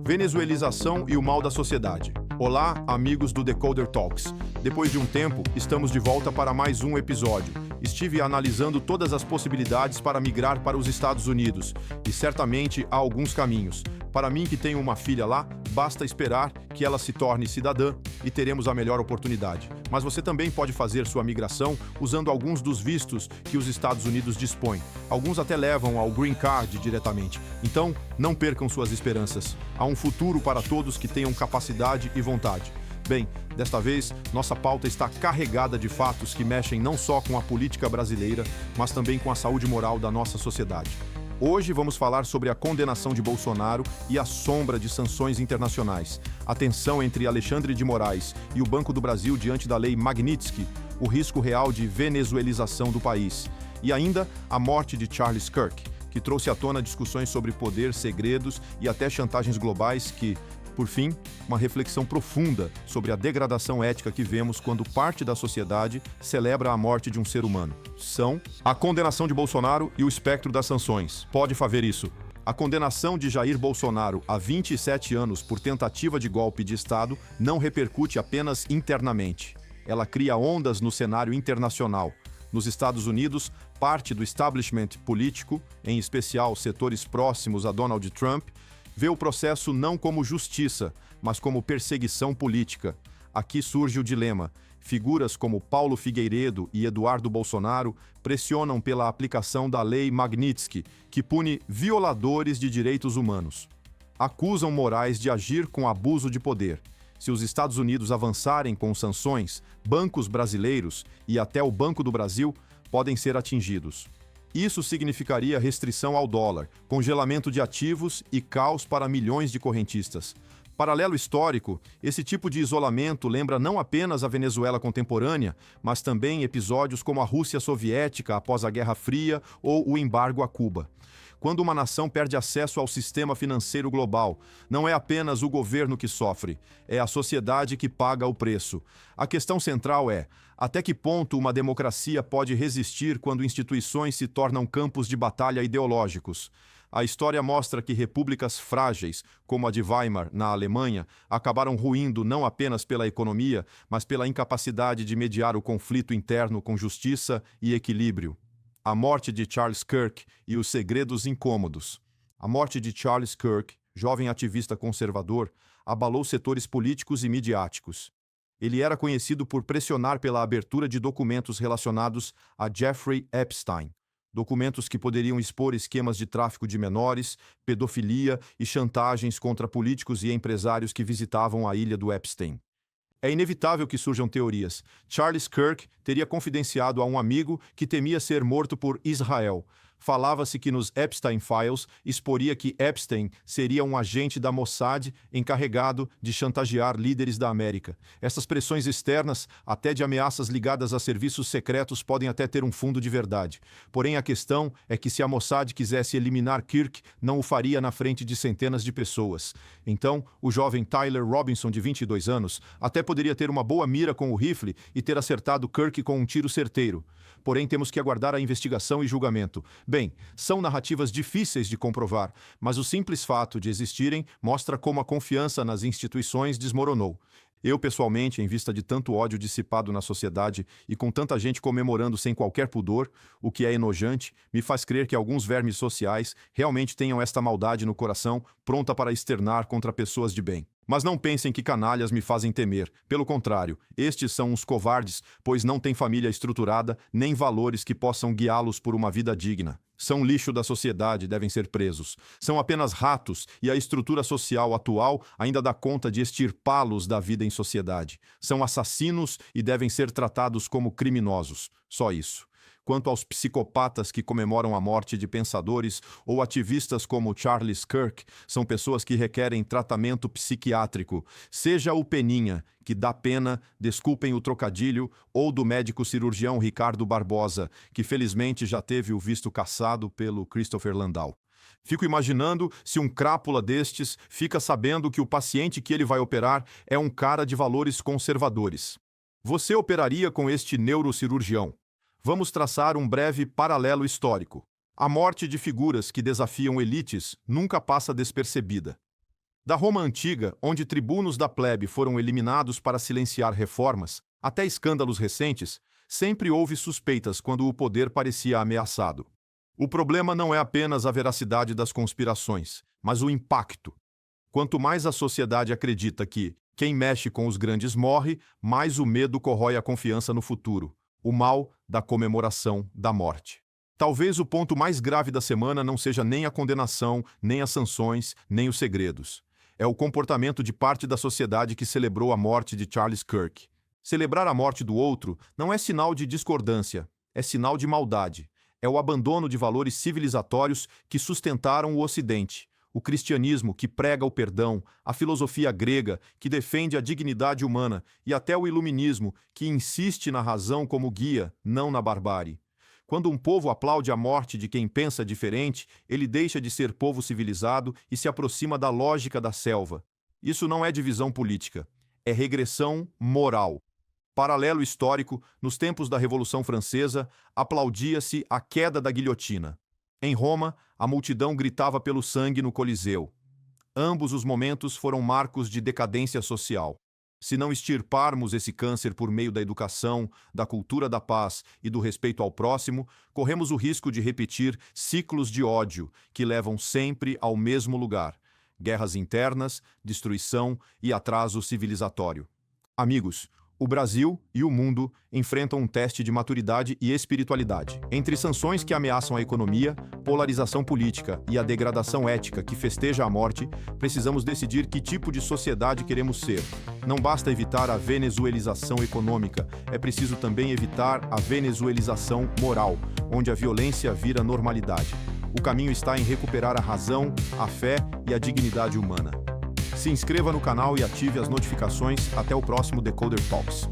Venezuelização e o mal da sociedade. Olá, amigos do Decoder Talks. Depois de um tempo, estamos de volta para mais um episódio. Estive analisando todas as possibilidades para migrar para os Estados Unidos, e certamente há alguns caminhos. Para mim, que tenho uma filha lá, basta esperar que ela se torne cidadã e teremos a melhor oportunidade. Mas você também pode fazer sua migração usando alguns dos vistos que os Estados Unidos dispõem. Alguns até levam ao Green Card diretamente. Então, não percam suas esperanças. Há um futuro para todos que tenham capacidade e vontade. Bem, desta vez, nossa pauta está carregada de fatos que mexem não só com a política brasileira, mas também com a saúde moral da nossa sociedade. Hoje vamos falar sobre a condenação de Bolsonaro e a sombra de sanções internacionais, a tensão entre Alexandre de Moraes e o Banco do Brasil diante da lei Magnitsky, o risco real de venezuelização do país, e ainda a morte de Charles Kirk, que trouxe à tona discussões sobre poder, segredos e até chantagens globais que, por fim, uma reflexão profunda sobre a degradação ética que vemos quando parte da sociedade celebra a morte de um ser humano. São a condenação de Bolsonaro e o espectro das sanções. Pode fazer isso. A condenação de Jair Bolsonaro a 27 anos por tentativa de golpe de Estado não repercute apenas internamente. Ela cria ondas no cenário internacional. Nos Estados Unidos, parte do establishment político, em especial setores próximos a Donald Trump, vê o processo não como justiça, mas como perseguição política. Aqui surge o dilema. Figuras como Paulo Figueiredo e Eduardo Bolsonaro pressionam pela aplicação da lei Magnitsky, que pune violadores de direitos humanos. Acusam Moraes de agir com abuso de poder. Se os Estados Unidos avançarem com sanções, bancos brasileiros e até o Banco do Brasil podem ser atingidos. Isso significaria restrição ao dólar, congelamento de ativos e caos para milhões de correntistas. Paralelo histórico, esse tipo de isolamento lembra não apenas a Venezuela contemporânea, mas também episódios como a Rússia soviética após a Guerra Fria ou o embargo a Cuba. Quando uma nação perde acesso ao sistema financeiro global, não é apenas o governo que sofre, é a sociedade que paga o preço. A questão central é: até que ponto uma democracia pode resistir quando instituições se tornam campos de batalha ideológicos? A história mostra que repúblicas frágeis, como a de Weimar, na Alemanha, acabaram ruindo não apenas pela economia, mas pela incapacidade de mediar o conflito interno com justiça e equilíbrio. A morte de Charles Kirk e os segredos incômodos. A morte de Charles Kirk, jovem ativista conservador, abalou setores políticos e midiáticos. Ele era conhecido por pressionar pela abertura de documentos relacionados a Jeffrey Epstein, documentos que poderiam expor esquemas de tráfico de menores, pedofilia e chantagens contra políticos e empresários que visitavam a ilha do Epstein. É inevitável que surjam teorias. Charles Kirk teria confidenciado a um amigo que temia ser morto por Israel. Falava-se que nos Epstein Files exporia que Epstein seria um agente da Mossad encarregado de chantagear líderes da América. Essas pressões externas, até de ameaças ligadas a serviços secretos, podem até ter um fundo de verdade. Porém, a questão é que se a Mossad quisesse eliminar Kirk, não o faria na frente de centenas de pessoas. Então, o jovem Tyler Robinson, de 22 anos, até poderia ter uma boa mira com o rifle e ter acertado Kirk com um tiro certeiro. Porém, temos que aguardar a investigação e julgamento. Bem, são narrativas difíceis de comprovar, mas o simples fato de existirem mostra como a confiança nas instituições desmoronou. Eu, pessoalmente, em vista de tanto ódio dissipado na sociedade e com tanta gente comemorando sem qualquer pudor, o que é enojante, me faz crer que alguns vermes sociais realmente tenham esta maldade no coração, pronta para externar contra pessoas de bem. Mas não pensem que canalhas me fazem temer. Pelo contrário, estes são uns covardes, pois não têm família estruturada, nem valores que possam guiá-los por uma vida digna. São lixo da sociedade e devem ser presos. São apenas ratos e a estrutura social atual ainda dá conta de extirpá-los da vida em sociedade. São assassinos e devem ser tratados como criminosos. Só isso. Quanto aos psicopatas que comemoram a morte de pensadores ou ativistas como Charles Kirk, são pessoas que requerem tratamento psiquiátrico, seja o Peninha, que dá pena, desculpem o trocadilho, ou do médico cirurgião Ricardo Barbosa, que felizmente já teve o visto cassado pelo Christopher Landau. Fico imaginando se um crápula destes fica sabendo que o paciente que ele vai operar é um cara de valores conservadores. Você operaria com este neurocirurgião? Vamos traçar um breve paralelo histórico. A morte de figuras que desafiam elites nunca passa despercebida. Da Roma antiga, onde tribunos da plebe foram eliminados para silenciar reformas, até escândalos recentes, sempre houve suspeitas quando o poder parecia ameaçado. O problema não é apenas a veracidade das conspirações, mas o impacto. Quanto mais a sociedade acredita que quem mexe com os grandes morre, mais o medo corrói a confiança no futuro, o mal da comemoração da morte. Talvez o ponto mais grave da semana não seja nem a condenação, nem as sanções, nem os segredos. É o comportamento de parte da sociedade que celebrou a morte de Charles Kirk. Celebrar a morte do outro não é sinal de discordância, é sinal de maldade. É o abandono de valores civilizatórios que sustentaram o Ocidente. O cristianismo, que prega o perdão, a filosofia grega, que defende a dignidade humana, e até o iluminismo, que insiste na razão como guia, não na barbárie. Quando um povo aplaude a morte de quem pensa diferente, ele deixa de ser povo civilizado e se aproxima da lógica da selva. Isso não é divisão política, é regressão moral. Paralelo histórico, nos tempos da Revolução Francesa, aplaudia-se a queda da guilhotina. Em Roma, a multidão gritava pelo sangue no Coliseu. Ambos os momentos foram marcos de decadência social. Se não extirparmos esse câncer por meio da educação, da cultura da paz e do respeito ao próximo, corremos o risco de repetir ciclos de ódio que levam sempre ao mesmo lugar: guerras internas, destruição e atraso civilizatório. Amigos, o Brasil e o mundo enfrentam um teste de maturidade e espiritualidade. Entre sanções que ameaçam a economia, polarização política e a degradação ética que festeja a morte, precisamos decidir que tipo de sociedade queremos ser. Não basta evitar a venezuelização econômica, é preciso também evitar a venezuelização moral, onde a violência vira normalidade. O caminho está em recuperar a razão, a fé e a dignidade humana. Se inscreva no canal e ative as notificações. Até o próximo Decoder Talks.